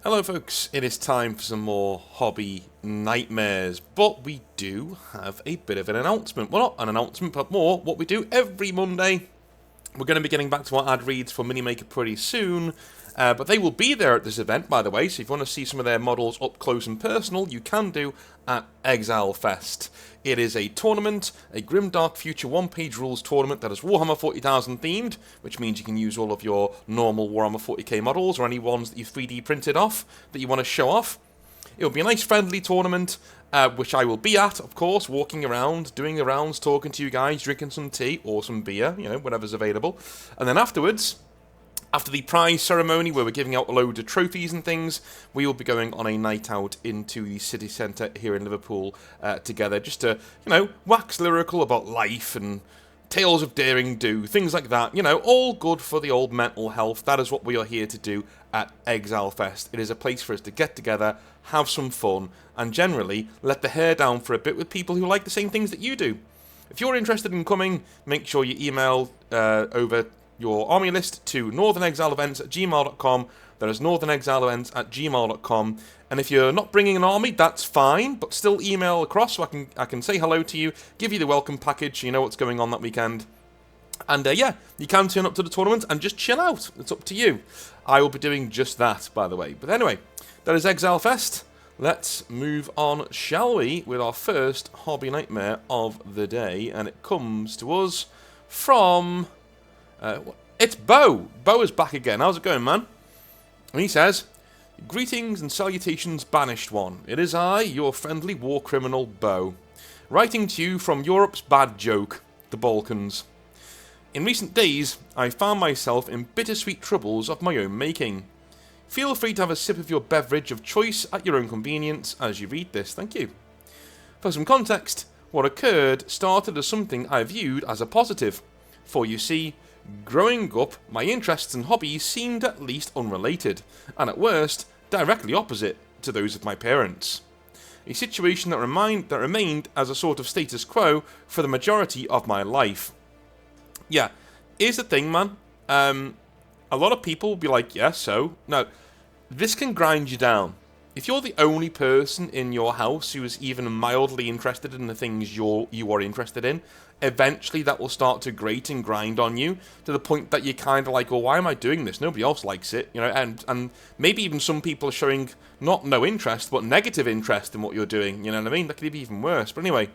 Hello folks, it is time for some more hobby nightmares, but we do have a bit of an announcement. Well, not an announcement, but more what we do every Monday. We're going to be getting back to our ad reads for Minimaker pretty soon, but they will be there at this event, by the way, so if you want to see some of their models up close and personal, you can do at Exile Fest. It is a tournament, a Grimdark Future one-page rules tournament that is Warhammer 40,000 themed, which means you can use all of your normal Warhammer 40k models, or any ones that you've 3D printed off, that you want to show off. It'll be a nice friendly tournament, which I will be at, of course, walking around, doing the rounds, talking to you guys, drinking some tea or some beer, whatever's available. And then afterwards, after the prize ceremony, where we're giving out a load of trophies and things, we will be going on a night out into the city centre here in Liverpool together, just to, wax lyrical about life and tales of daring do, things like that, all good for the old mental health. That is what we are here to do at Exile Fest. It is a place for us to get together, have some fun, and generally let the hair down for a bit with people who like the same things that you do. If you're interested in coming, make sure you email over your army list to northernexileevents@gmail.com. That is northernexileevents@gmail.com. And if you're not bringing an army, that's fine, but still email across so I can say hello to you, give you the welcome package, so you know what's going on that weekend. And yeah, you can turn up to the tournament and just chill out. It's up to you. I will be doing just that, by the way. But anyway, that is Exile Fest. Let's move on, shall we, with our first hobby nightmare of the day. And it comes to us from... it's Bo. Bo is back again. How's it going, man? And he says, "Greetings and salutations, banished one. It is I, your friendly war criminal, Bo, writing to you from Europe's bad joke, the Balkans. In recent days, I found myself in bittersweet troubles of my own making. Feel free to have a sip of your beverage of choice at your own convenience as you read this. Thank you. For some context, what occurred started as something I viewed as a positive. For you see, growing up, my interests and hobbies seemed at least unrelated, and at worst, directly opposite to those of my parents. A situation that remained as a sort of status quo for the majority of my life. Yeah, here's the thing, man. A lot of people will be like, yeah, so... No, this can grind you down. If you're the only person in your house who is even mildly interested in the things you are interested in, eventually that will start to grate and grind on you to the point that you're kind of like, well, why am I doing this? Nobody else likes it, and maybe even some people are showing not no interest, but negative interest in what you're doing, you know what I mean? That could be even worse. But anyway,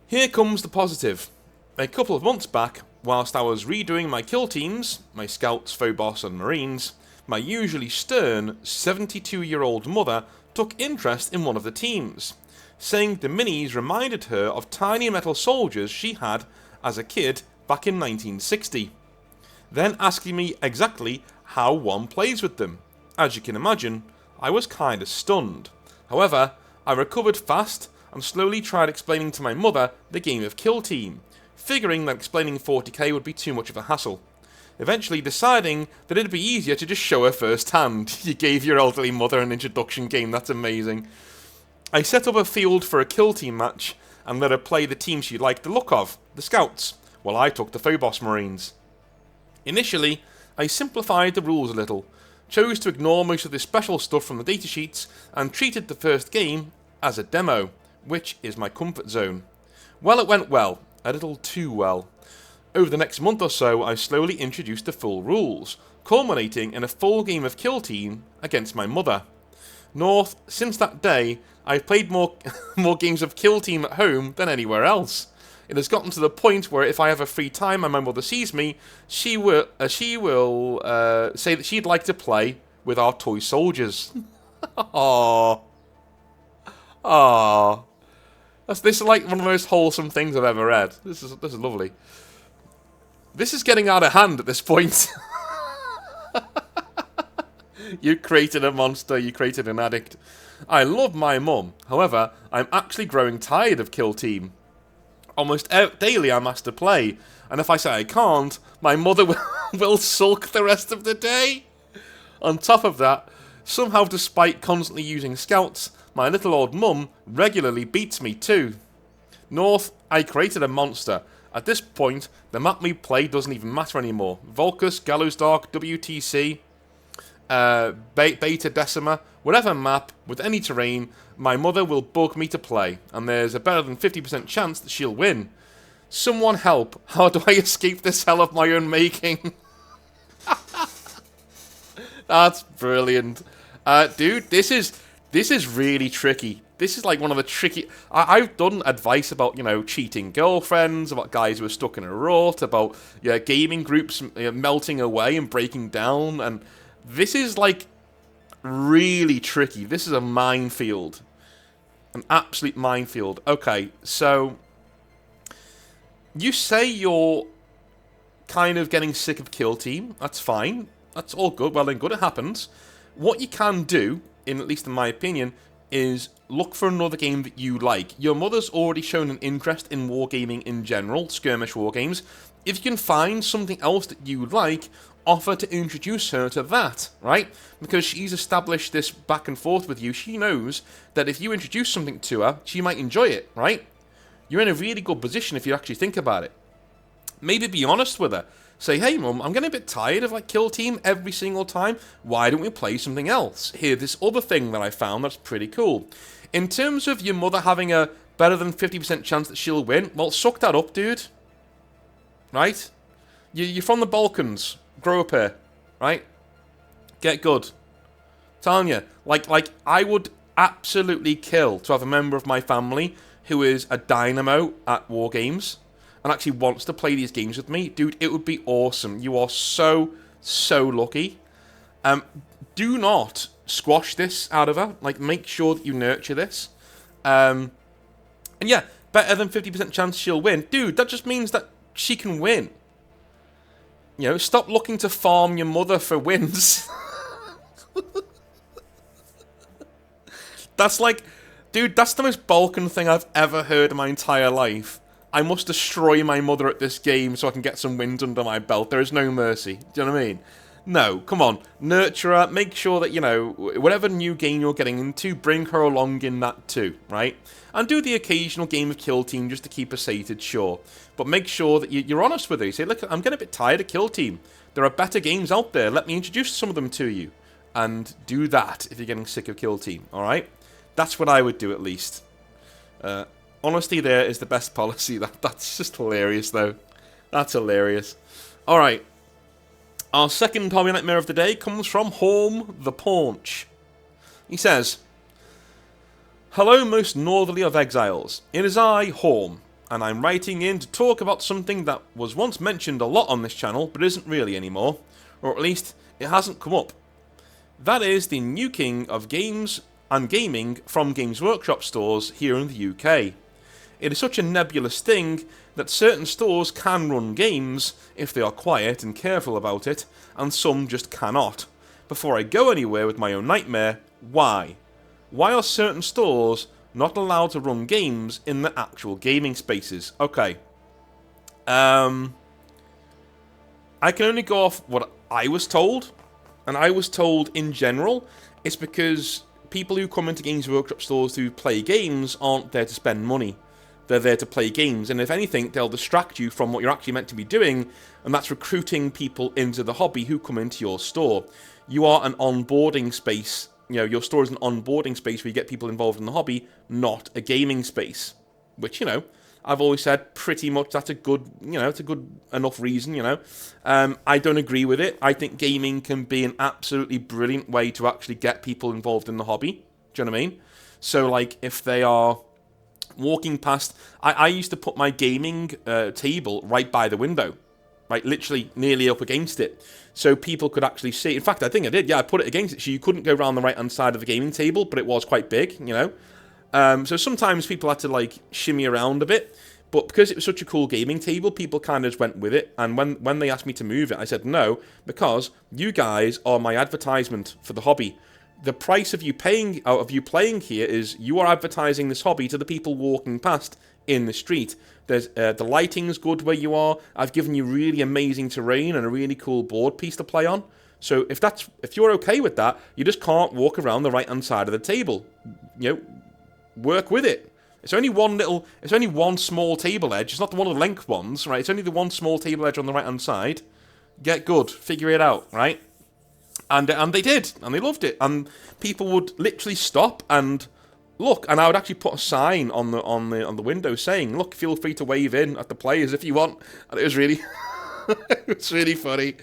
here comes the positive. A couple of months back, whilst I was redoing my kill teams, my scouts, phobos and marines, my usually stern 72-year-old mother took interest in one of the teams, saying the minis reminded her of tiny metal soldiers she had as a kid back in 1960. Then asking me exactly how one plays with them. As you can imagine, I was kinda stunned. However, I recovered fast and slowly tried explaining to my mother the game of Kill Team, figuring that explaining 40k would be too much of a hassle. Eventually deciding that it'd be easier to just show her firsthand. You gave your elderly mother an introduction game, that's amazing. I set up a field for a Kill Team match and let her play the team she liked the look of, the Scouts, while I took the Phobos Marines. Initially, I simplified the rules a little, chose to ignore most of the special stuff from the datasheets, and treated the first game as a demo, which is my comfort zone. Well, it went well, a little too well. Over the next month or so, I slowly introduced the full rules, culminating in a full game of Kill Team against my mother. North, since that day, I've played more games of Kill Team at home than anywhere else. It has gotten to the point where if I have a free time and my mother sees me, she will say that she'd like to play with our toy soldiers. Aww. Aww. This is like one of the most wholesome things I've ever read. This is lovely. This is getting out of hand at this point. You created a monster, you created an addict. I love my mum, however, I'm actually growing tired of Kill Team. Almost daily I'm asked to play, and if I say I can't, my mother will sulk the rest of the day. On top of that, somehow despite constantly using scouts, my little old mum regularly beats me too. North, I created a monster. At this point, the map we play doesn't even matter anymore. Volcus, Gallows Dark, WTC. Beta Decima, whatever map, with any terrain, my mother will bug me to play, and there's a better than 50% chance that she'll win. Someone help. How do I escape this hell of my own making? That's brilliant. Dude, this is really tricky. This is like one of the tricky... I've done advice about, cheating girlfriends, about guys who are stuck in a rut, about gaming groups melting away and breaking down, and this is like really tricky. This is a minefield. An absolute minefield. Okay, so you say you're kind of getting sick of Kill Team. That's fine. That's all good. Well and good, it happens. What you can do, at least in my opinion, is look for another game that you like. Your mother's already shown an interest in wargaming in general, skirmish wargames. If you can find something else that you like, offer to introduce her to that, right? Because she's established this back and forth with you. She knows that if you introduce something to her, she might enjoy it, right? You're in a really good position if you actually think about it. Maybe be honest with her. Say, hey mum, I'm getting a bit tired of Kill Team every single time. Why don't we play something else? Here, this other thing that I found that's pretty cool. In terms of your mother having a better than 50% chance that she'll win, well, suck that up, dude. Right? You're from the Balkans. Grow up here. Right? Get good. Telling you, like I would absolutely kill to have a member of my family who is a dynamo at war games and actually wants to play these games with me. Dude, it would be awesome. You are so lucky. Do not squash this out of her. Make sure that you nurture this. And yeah, better than 50% chance she'll win. Dude, that just means that she can win. Stop looking to farm your mother for wins. That's dude, that's the most Balkan thing I've ever heard in my entire life. I must destroy my mother at this game so I can get some wins under my belt. There is no mercy. Do you know what I mean? No, come on. Nurture her. Make sure that, whatever new game you're getting into, bring her along in that too, right? And do the occasional game of Kill Team just to keep her sated, sure. But make sure that you're honest with her. You say, look, I'm getting a bit tired of Kill Team. There are better games out there. Let me introduce some of them to you. And do that if you're getting sick of Kill Team, alright? That's what I would do, at least. Honesty there is the best policy. That's just hilarious, though. That's hilarious. Alright. Our second hobby nightmare of the day comes from Horm the Paunch. He says, hello, most northerly of exiles. It is I, Horm, and I'm writing in to talk about something that was once mentioned a lot on this channel, but isn't really anymore. Or at least, it hasn't come up. That is the new king of games and gaming from Games Workshop stores here in the UK. It is such a nebulous thing that certain stores can run games if they are quiet and careful about it, and some just cannot. Before I go anywhere with my own nightmare, why? Why are certain stores not allowed to run games in the actual gaming spaces? Okay. I can only go off what I was told, and I was told in general, it's because people who come into Games Workshop stores to play games aren't there to spend money. They're there to play games, and if anything, they'll distract you from what you're actually meant to be doing, and that's recruiting people into the hobby who come into your store. You are an onboarding space. Your store is an onboarding space where you get people involved in the hobby, not a gaming space. Which, I've always said pretty much that's a good, it's a good enough reason, I don't agree with it. I think gaming can be an absolutely brilliant way to actually get people involved in the hobby. Do you know what I mean? So, if they are walking past... I used to put my gaming table right by the window. Right, literally nearly up against it. So people could actually see... In fact, I think I did. Yeah, I put it against it so you couldn't go around the right-hand side of the gaming table, but it was quite big, So sometimes people had to, shimmy around a bit. But because it was such a cool gaming table, people kind of just went with it. And when they asked me to move it, I said no, because you guys are my advertisement for the hobby. The price of you playing here is you are advertising this hobby to the people walking past in the street. There's the lighting's good where you are. I've given you really amazing terrain and a really cool board piece to play on. So if you're okay with that, you just can't walk around the right hand side of the table. Work with it. It's only one small table edge. It's not one of the length ones, right? It's only the one small table edge on the right hand side. Get good. Figure it out, right? And they did, and they loved it. And people would literally stop and look, and I would actually put a sign on the window saying, "Look, feel free to wave in at the players if you want." And it was really, it was really funny.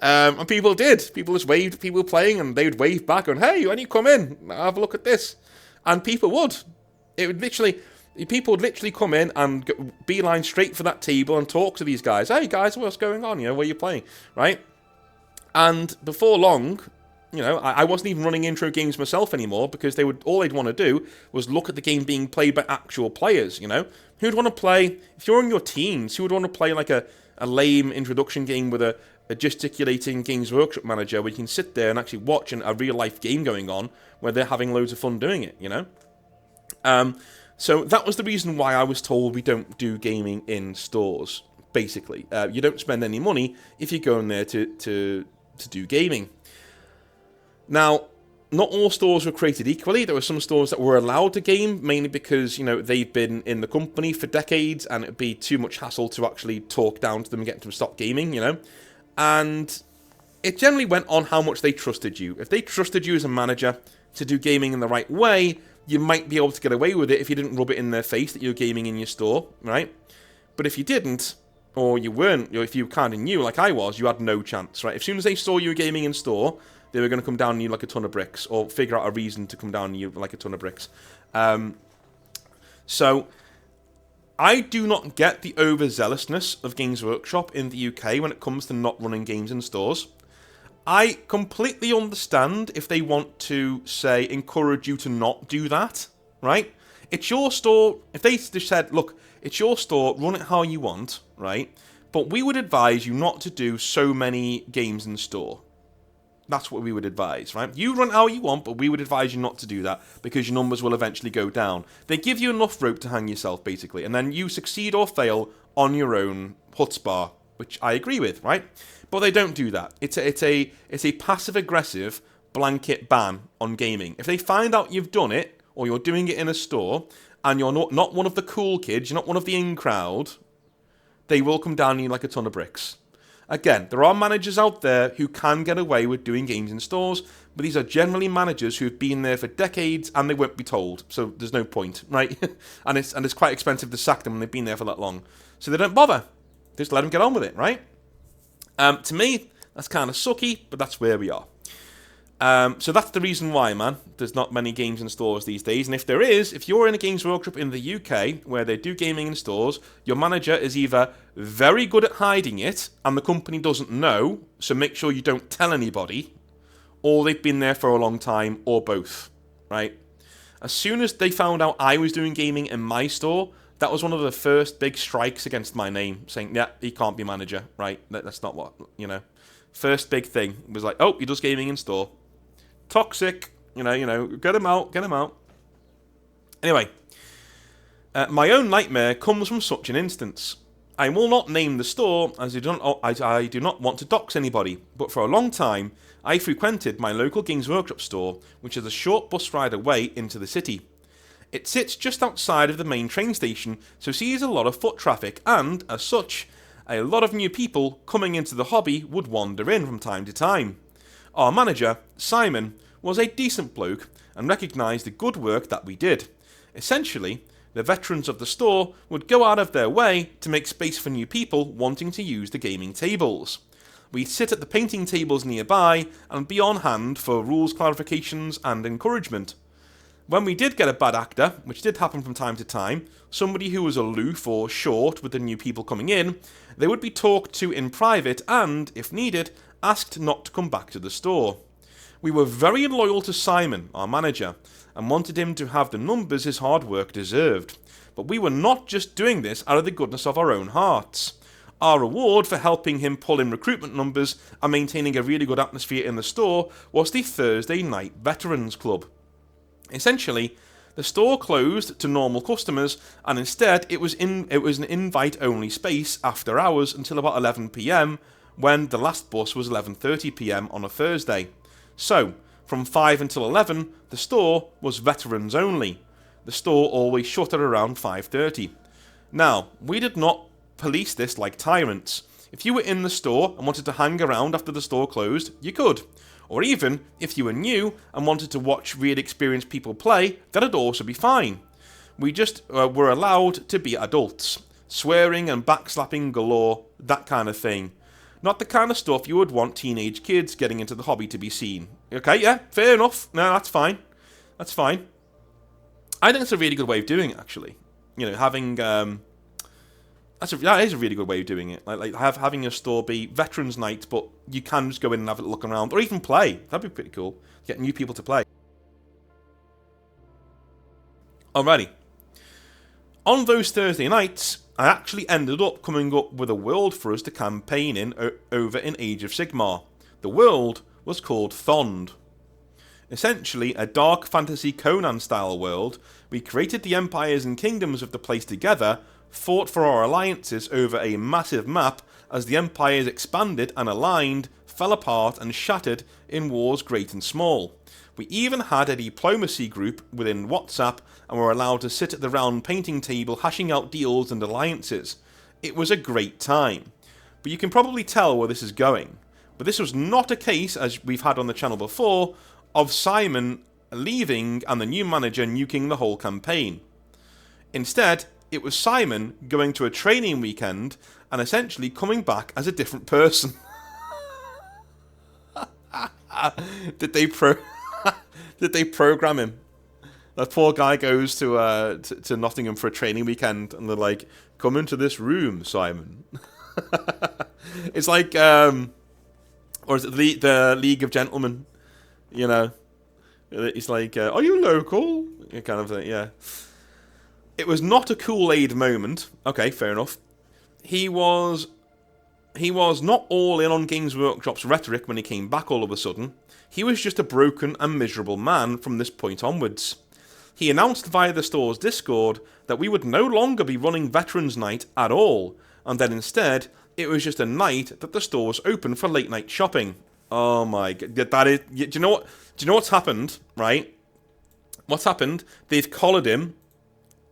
And people did. People just waved at people playing, and they would wave back, and "Hey, when you come in, have a look at this." And people would. People would literally come in and beeline straight for that table and talk to these guys. "Hey guys, what's going on? Where you playing?" Right? And before long, I wasn't even running intro games myself anymore, because all they'd want to do was look at the game being played by actual players. Who'd want to play, if you're in your teens, who would want to play like a lame introduction game with a gesticulating Games Workshop manager where you can sit there and actually watch a real life game going on where they're having loads of fun doing it, So that was the reason why I was told we don't do gaming in stores, basically. You don't spend any money if you go in there to do gaming. Now, not all stores were created equally. There were some stores that were allowed to game, mainly because, they've been in the company for decades and it'd be too much hassle to actually talk down to them and get them to stop gaming, And it generally went on how much they trusted you. If they trusted you as a manager to do gaming in the right way, you might be able to get away with it if you didn't rub it in their face that you're gaming in your store, right? But if you didn't, or you weren't, if you kind of knew, like I was, you had no chance, right? As soon as they saw you were gaming in store, they were going to come down on you like a ton of bricks, or figure out a reason to come down on you like a ton of bricks. So, I do not get the overzealousness of Games Workshop in the UK when it comes to not running games in stores. I completely understand if they want to, say, encourage you to not do that, right? It's your store. If they just said, "Look, it's your store, run it how you want," right? But we would advise you not to do so many games in store. That's what we would advise, right? You run how you want, but we would advise you not to do that because your numbers will eventually go down. They give you enough rope to hang yourself, basically, and then you succeed or fail on your own chutzpah, which I agree with, right? But they don't do that. It's a passive-aggressive blanket ban on gaming. If they find out you've done it, or you're doing it in a store, and you're not one of the cool kids, you're not one of the in crowd, they will come down on you like a ton of bricks. Again, there are managers out there who can get away with doing games in stores, but these are generally managers who have been there for decades and they won't be told, so there's no point, right? and it's quite expensive to sack them when they've been there for that long. So they don't bother. Just let them get on with it, right? To me, that's kind of sucky, but that's where we are. So that's the reason why, man, there's not many games in stores these days. And if there is, if you're in a Games Workshop in the UK where they do gaming in stores, your manager is either very good at hiding it and the company doesn't know, so make sure you don't tell anybody, or they've been there for a long time, or both, right? As soon as they found out I was doing gaming in my store, that was one of the first big strikes against my name, saying, "Yeah, he can't be manager," right? That's not what, First big thing was like, "Oh, he does gaming in store. Toxic, get him out. Anyway, my own nightmare comes from such an instance. I will not name the store, as I do not want to dox anybody, but for a long time, I frequented my local Games Workshop store, which is a short bus ride away into the city. It sits just outside of the main train station, so sees a lot of foot traffic, and, as such, a lot of new people coming into the hobby would wander in from time to time. Our manager, Simon, was a decent bloke and recognised the good work that we did. Essentially, the veterans of the store would go out of their way to make space for new people wanting to use the gaming tables. We'd sit at the painting tables nearby and be on hand for rules clarifications and encouragement. When we did get a bad actor, which did happen from time to time, somebody who was aloof or short with the new people coming in, they would be talked to in private and, if needed, asked not to come back to the store. We were very loyal to Simon, our manager, and wanted him to have the numbers his hard work deserved. But we were not just doing this out of the goodness of our own hearts. Our reward for helping him pull in recruitment numbers and maintaining a really good atmosphere in the store was the Thursday Night Veterans Club. Essentially, the store closed to normal customers, and instead it was an invite-only space after hours until about 11 p.m, when the last bus was 11:30 p.m. on a Thursday. So, from 5 until 11, the store was veterans only. The store always shut at around 5:30. Now, we did not police this like tyrants. If you were in the store and wanted to hang around after the store closed, you could. Or even, if you were new and wanted to watch really experienced people play, that'd also be fine. We just were allowed to be adults. Swearing and backslapping galore, that kind of thing. Not the kind of stuff you would want teenage kids getting into the hobby to be seen. Okay, yeah, fair enough. No, that's fine. That's fine. I think it's a really good way of doing it, actually. You know, having... that is a really good way of doing it. Like having your store be Veterans Night, but you can just go in and have a look around. Or even play. That'd be pretty cool. Get new people to play. Alrighty. On those Thursday nights, I actually ended up coming up with a world for us to campaign in over in Age of Sigmar. The world was called Thond. Essentially, a dark fantasy Conan-style world, we created the empires and kingdoms of the place together, fought for our alliances over a massive map as the empires expanded and aligned, fell apart and shattered in wars great and small. We even had a diplomacy group within WhatsApp and were allowed to sit at the round painting table hashing out deals and alliances. It was a great time. But you can probably tell where this is going. But this was not a case, as we've had on the channel before, of Simon leaving and the new manager nuking the whole campaign. Instead, it was Simon going to a training weekend and essentially coming back as a different person. Did they program him? That poor guy goes to Nottingham for a training weekend, and they're like, "Come into this room, Simon." It's like, or is it the League of Gentlemen? You know, it's like, "Are you local?" Kind of thing. Yeah. It was not a Kool-Aid moment. Okay, fair enough. He was not all in on Games Workshop's rhetoric when he came back all of a sudden. He was just a broken and miserable man from this point onwards. He announced via the store's Discord that we would no longer be running Veterans Night at all, and that instead, it was just a night that the store was open for late night shopping. Oh my god, that is... Do you know what's happened, right? What's happened? They've collared him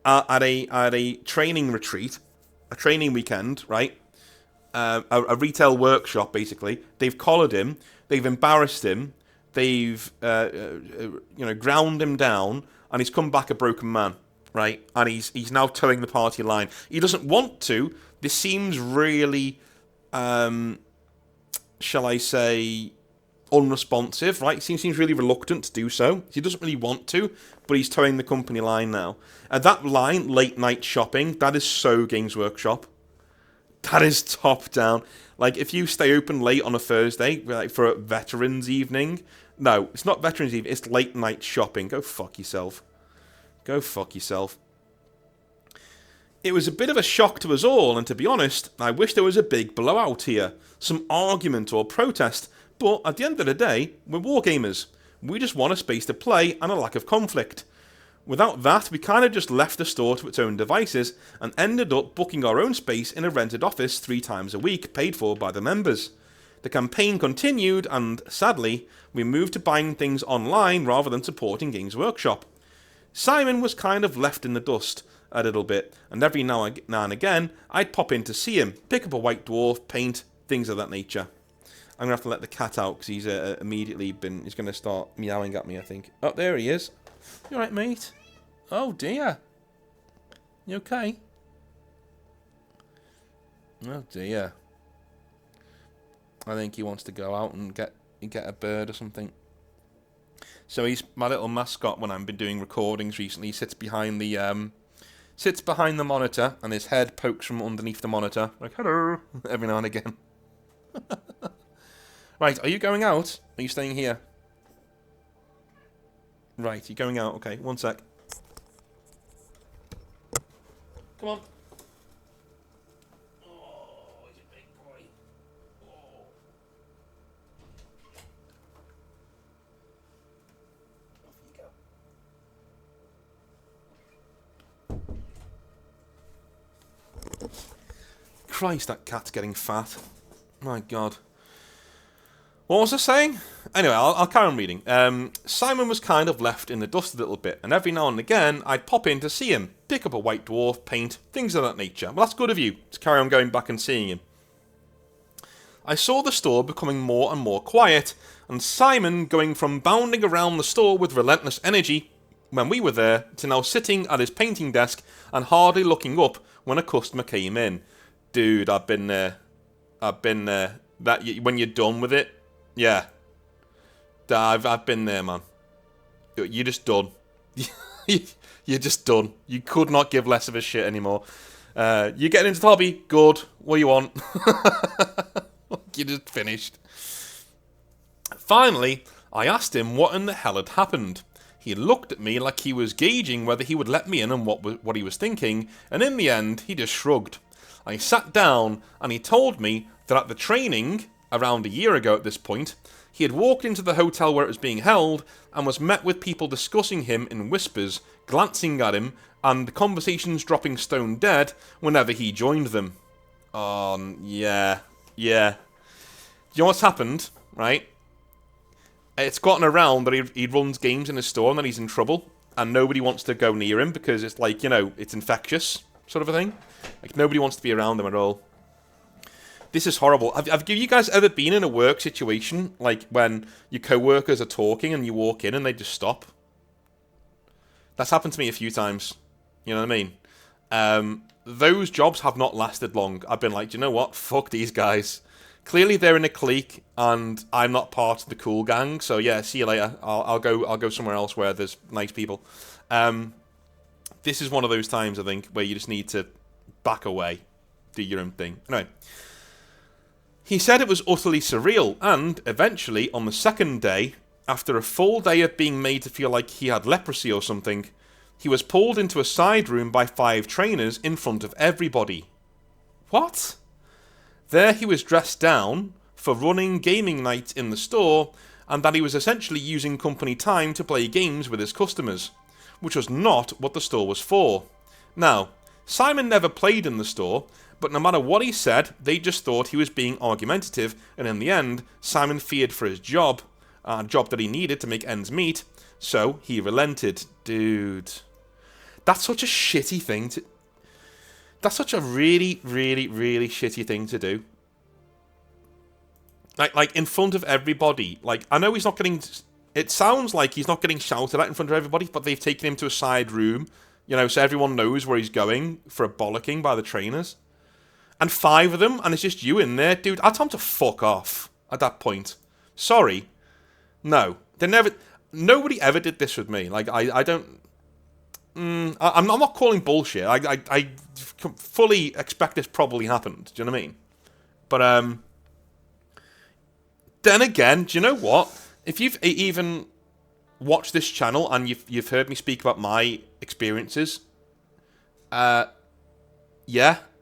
at a training retreat, a training weekend, right? A retail workshop, basically. They've collared him, they've embarrassed him, they've ground him down, and he's come back a broken man, right? And he's now towing the party line. He doesn't want to. This seems really, shall I say, unresponsive, right? He seems really reluctant to do so. He doesn't really want to, but he's towing the company line now. And that line, late night shopping, that is so Games Workshop. That is top down. Like, if you stay open late on a Thursday, like for a Veterans Evening... No, it's not Veterans Evening, it's late night shopping. Go fuck yourself. Go fuck yourself. It was a bit of a shock to us all, and to be honest, I wish there was a big blowout here. Some argument or protest, but at the end of the day, we're wargamers. We just want a space to play and a lack of conflict. Without that, we kind of just left the store to its own devices and ended up booking our own space in a rented office 3 times a week, paid for by the members. The campaign continued and, sadly, we moved to buying things online rather than supporting Games Workshop. Simon was kind of left in the dust a little bit, and every now and again, I'd pop in to see him, pick up a white dwarf, paint, things of that nature. I'm going to have to let the cat out because he's he's going to start meowing at me, I think. Oh, there he is. You alright, mate? Oh, dear. You okay? Oh, dear. I think he wants to go out and get a bird or something. So he's my little mascot when I've been doing recordings recently. He sits behind the monitor, and his head pokes from underneath the monitor, like, hello, every now and again. Right, are you going out? Are you staying here? Right, you're going out. Okay, one sec. Come on. Oh, he's a big boy. Oh. Off you go. Christ, that cat's getting fat. My God. What was I saying? Anyway, I'll carry on reading. Simon was kind of left in the dust a little bit, and every now and again, I'd pop in to see him, pick up a white dwarf, paint, things of that nature. Well, that's good of you, to carry on going back and seeing him. I saw the store becoming more and more quiet, and Simon going from bounding around the store with relentless energy when we were there to now sitting at his painting desk and hardly looking up when a customer came in. Dude, I've been there. I've been there. When you're done with it, yeah. I've been there, man. You're just done. You're just done. You could not give less of a shit anymore. You're getting into the hobby, good. What do you want? You're just finished. Finally, I asked him what in the hell had happened. He looked at me like he was gauging whether he would let me in and what he was thinking, and in the end, he just shrugged. I sat down, and he told me that at the training, around a year ago at this point, he had walked into the hotel where it was being held, and was met with people discussing him in whispers, glancing at him, and the conversations dropping stone dead whenever he joined them. Yeah. You know what's happened, right? It's gotten around that he runs games in his store and that he's in trouble, and nobody wants to go near him because it's like, it's infectious, sort of a thing. Like, nobody wants to be around him at all. This is horrible. Have you guys ever been in a work situation, like when your co-workers are talking and you walk in and they just stop? That's happened to me a few times. You know what I mean? Those jobs have not lasted long. I've been like, do you know what? Fuck these guys. Clearly they're in a clique, and I'm not part of the cool gang. So yeah, see you later. I'll go somewhere else where there's nice people. This is one of those times, I think, where you just need to back away, do your own thing. Anyway, he said it was utterly surreal, and eventually, on the second day, after a full day of being made to feel like he had leprosy or something, he was pulled into a side room by 5 trainers in front of everybody. What? There he was dressed down for running gaming night in the store, and that he was essentially using company time to play games with his customers, which was not what the store was for. Now, Simon never played in the store, but no matter what he said, they just thought he was being argumentative, and in the end, Simon feared for his job, a job that he needed to make ends meet, so he relented. Dude. That's such a shitty thing to... That's such a really, really, really shitty thing to do. Like in front of everybody. Like, I know he's not getting... It sounds like he's not getting shouted at in front of everybody, but they've taken him to a side room, so everyone knows where he's going for a bollocking by the trainers. And 5 of them, and it's just you in there. Dude, I'd tell him to fuck off at that point. Sorry. No. Nobody ever did this with me. Like, I don't... I'm not calling bullshit. I fully expect this probably happened. Do you know what I mean? But, then again, do you know what? If you've even watched this channel and you've heard me speak about my experiences, yeah,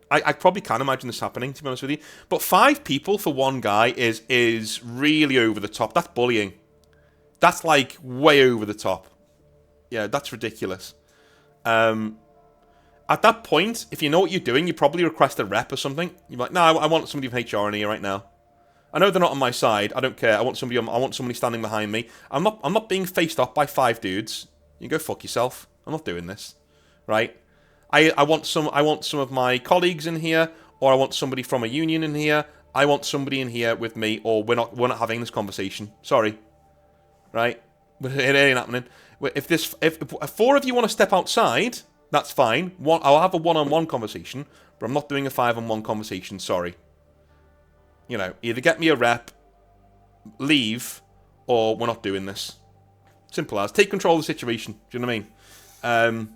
I probably can imagine this happening, to be honest with you. But 5 people for one guy is really over the top. That's bullying. That's like way over the top. Yeah, that's ridiculous. At that point, if you know what you're doing, you probably request a rep or something. You're like, no, I want somebody from HR in here right now. I know they're not on my side. I don't care. I want somebody standing behind me. I'm not being faced off by 5 dudes. You go fuck yourself. I'm not doing this. Right? I want some of my colleagues in here, or I want somebody from a union in here. I want somebody in here with me, or we're not having this conversation. Sorry. Right? It ain't happening. If 4 of you want to step outside, that's fine. I'll have a one-on-one conversation, but I'm not doing a 5-on-1 conversation. Sorry. Either get me a rep, leave, or we're not doing this. Simple as. Take control of the situation. Do you know what I mean?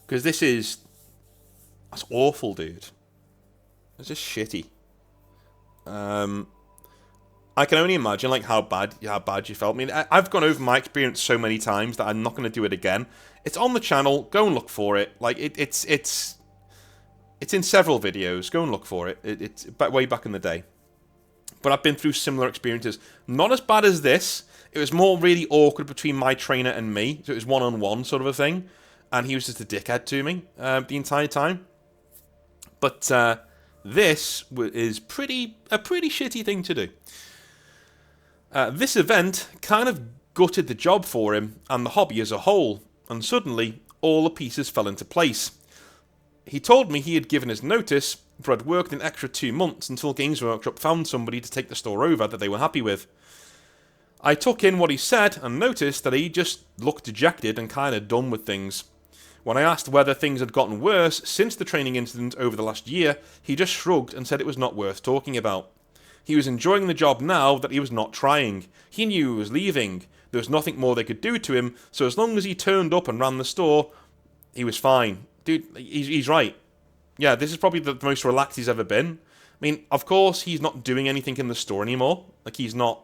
Because that's awful, dude. It's just shitty. I can only imagine how bad you felt. I mean, I've gone over my experience so many times that I'm not going to do it again. It's on the channel. Go and look for it. Like it's in several videos. Go and look for it. It's way back in the day. But I've been through similar experiences. Not as bad as this. It was more really awkward between my trainer and me. So it was one-on-one sort of a thing. And he was just a dickhead to me the entire time. But this is a pretty shitty thing to do. This event kind of gutted the job for him and the hobby as a whole, and suddenly all the pieces fell into place. He told me he had given his notice, but had worked an extra 2 months until Games Workshop found somebody to take the store over that they were happy with. I took in what he said and noticed that he just looked dejected and kind of done with things. When I asked whether things had gotten worse since the training incident over the last year, he just shrugged and said it was not worth talking about. He was enjoying the job now that he was not trying. He knew he was leaving. There was nothing more they could do to him, so as long as he turned up and ran the store, he was fine. Dude, he's right. Yeah, this is probably the most relaxed he's ever been. I mean, of course, he's not doing anything in the store anymore. Like, he's not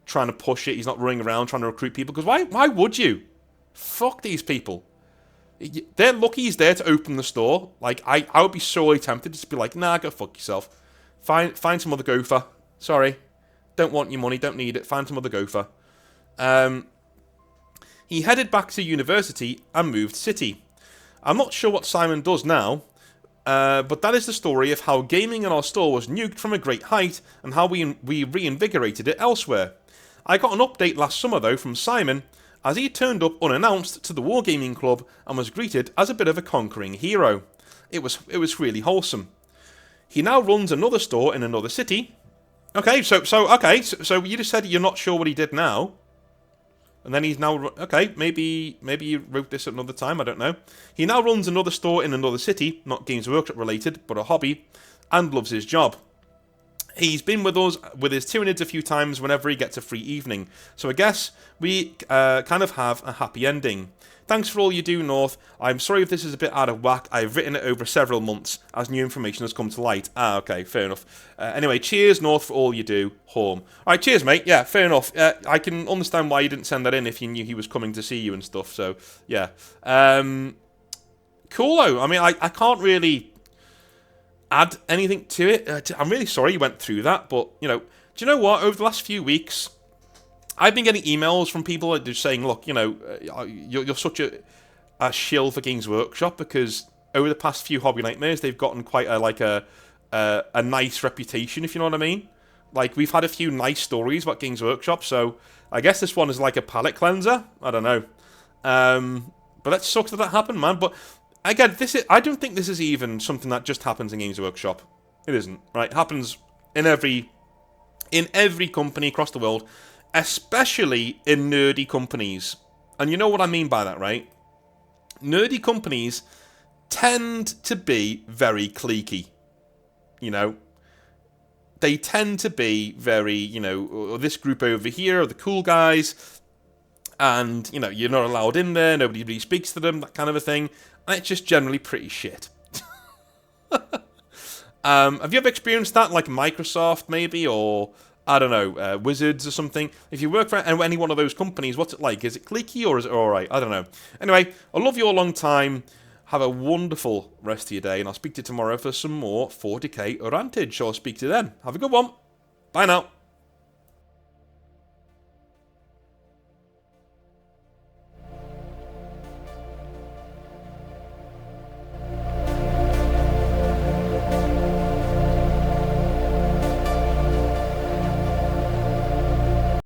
trying to push it. He's not running around trying to recruit people. Because why would you? Fuck these people. They're lucky he's there to open the store. Like, I would be sorely tempted to just be like, nah, go fuck yourself. Find some other gopher. Sorry. Don't want your money. Don't need it. Find some other gopher. He headed back to university and moved city. I'm not sure what Simon does now, but that is the story of how gaming in our store was nuked from a great height and how we reinvigorated it elsewhere. I got an update last summer though from Simon, as he turned up unannounced to the Wargaming Club and was greeted as a bit of a conquering hero. It was really wholesome. He now runs another store in another city. Okay, so you just said you're not sure what he did now. And then he's now... Okay, maybe you wrote this at another time, I don't know. He now runs another store in another city, not Games Workshop related, but a hobby, and loves his job. He's been with us with his Tyranids a few times whenever he gets a free evening. So I guess we kind of have a happy ending. Thanks for all you do, North. I'm sorry if this is a bit out of whack. I've written it over several months as new information has come to light. Okay, fair enough. Anyway, cheers, North, for all you do. Horm. Alright, cheers, mate. Yeah, fair enough. I can understand why you didn't send that in if you knew he was coming to see you and stuff. So, yeah. Cool, though. I mean, I can't really add anything to it. I'm really sorry you went through that, but, you know, do you know what? Over the last few weeks, I've been getting emails from people just saying, look, you know, you're such a shill for Games Workshop because over the past few Hobby Nightmares, they've gotten quite a nice reputation, if you know what I mean. Like, we've had a few nice stories about Games Workshop, so I guess this one is like a palate cleanser. I don't know. But that sucks that happened, man. But again, I don't think this is even something that just happens in Games Workshop. It isn't, right? It happens in every company across the world, especially in nerdy companies. And you know what I mean by that, right? Nerdy companies tend to be very cliquey. You know? They tend to be very, you know, this group over here are the cool guys, and, you know, you're not allowed in there, nobody really speaks to them, that kind of a thing. And it's just generally pretty shit. Have you ever experienced that, like Microsoft, maybe, or... I don't know, Wizards or something. If you work for any one of those companies, what's it like? Is it cliquey or is it alright? I don't know. Anyway, I love you a long time. Have a wonderful rest of your day, and I'll speak to you tomorrow for some more 40k Orantage. So I'll speak to you then. Have a good one. Bye now.